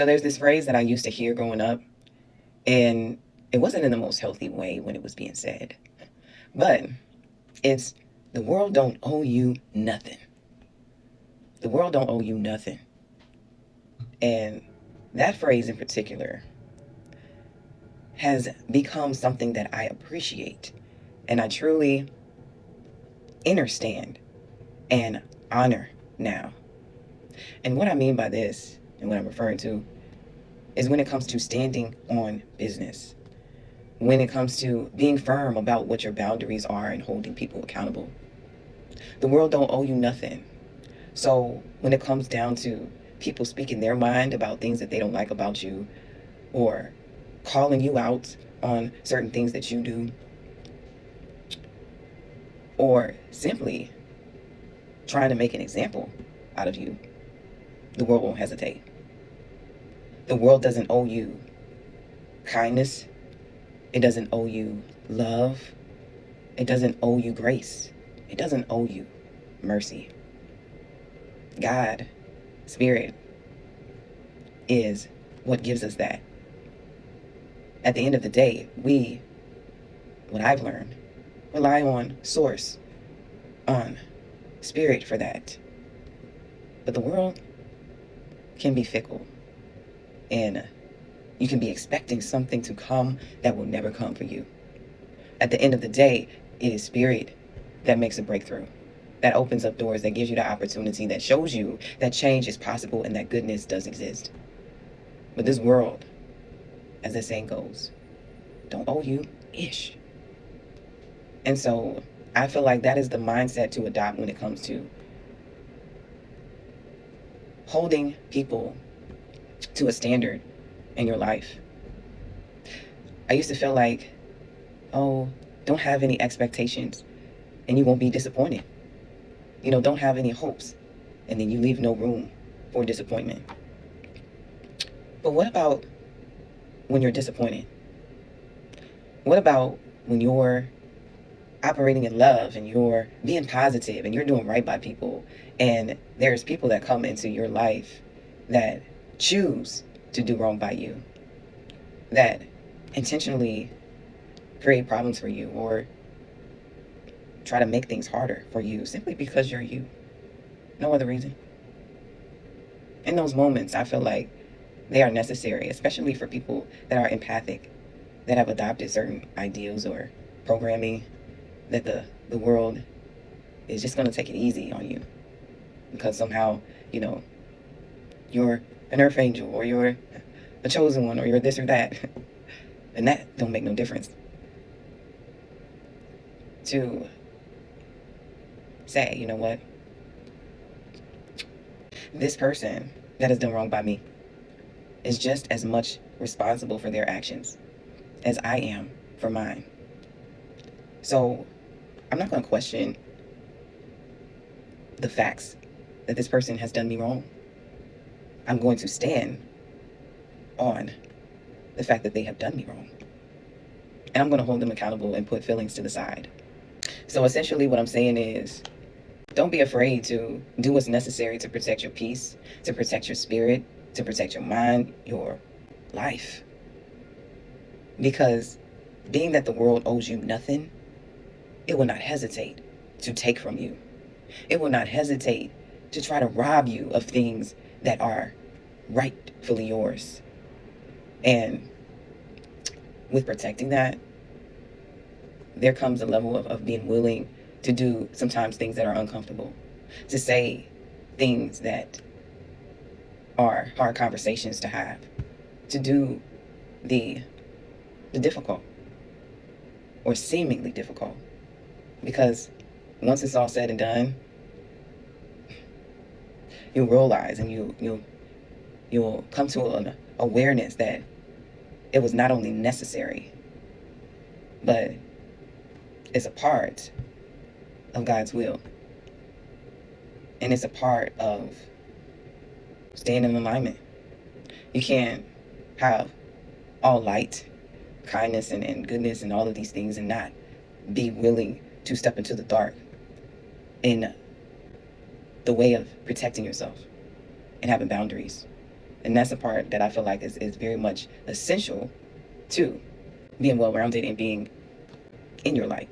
So there's this phrase that I used to hear growing up, and it wasn't in the most healthy way when it was being said. But it's the world don't owe you nothing. The world don't owe you nothing. And that phrase in particular has become something that I appreciate and I truly understand and honor now. And what I mean by this and what I'm referring to is when it comes to standing on business, when it comes to being firm about what your boundaries are and holding people accountable. The world don't owe you nothing. So when it comes down to people speaking their mind about things that they don't like about you or calling you out on certain things that you do, or simply trying to make an example out of you, the world won't hesitate. The world doesn't owe you kindness. It doesn't owe you love. It doesn't owe you grace. It doesn't owe you mercy. God, Spirit, is what gives us that. At the end of the day, what I've learned, rely on Source, on Spirit for that. But the world can be fickle, and you can be expecting something to come that will never come for you. At the end of the day, it is Spirit that makes a breakthrough, that opens up doors, that gives you the opportunity, that shows you that change is possible and that goodness does exist. But this world, as the saying goes, don't owe you ish. And so I feel like that is the mindset to adopt when it comes to holding people to a standard in your life. I used to feel like, oh, don't have any expectations and you won't be disappointed. Don't have any hopes and then you leave no room for disappointment. But what about when you're disappointed? What about when you're operating in love and you're being positive and you're doing right by people and there's people that come into your life that choose to do wrong by you, that intentionally create problems for you or try to make things harder for you simply because you're you? No other reason. In those moments, I feel like they are necessary, especially for people that are empathic, that have adopted certain ideals or programming that the world is just going to take it easy on you because somehow, you're an earth angel or you're a chosen one or you're this or that. And that don't make no difference. To say, you know what? This person that has done wrong by me is just as much responsible for their actions as I am for mine. So I'm not going to question the facts that this person has done me wrong. I'm going to stand on the fact that they have done me wrong. And I'm going to hold them accountable and put feelings to the side. So essentially what I'm saying is, don't be afraid to do what's necessary to protect your peace, to protect your spirit, to protect your mind, your life. Because being that the world owes you nothing, it will not hesitate to take from you. It will not hesitate to try to rob you of things that are rightfully yours. And with protecting that, there comes a level of being willing to do sometimes things that are uncomfortable, to say things that are hard conversations to have, to do the difficult or seemingly difficult. Because once it's all said and done, you'll realize and you'll come to an awareness that it was not only necessary, but it's a part of God's will. And it's a part of staying in alignment. You can't have all light, kindness, and goodness and all of these things and not be willing to step into the dark in the way of protecting yourself and having boundaries. And that's the part that I feel like is very much essential to being well rounded and being in your life.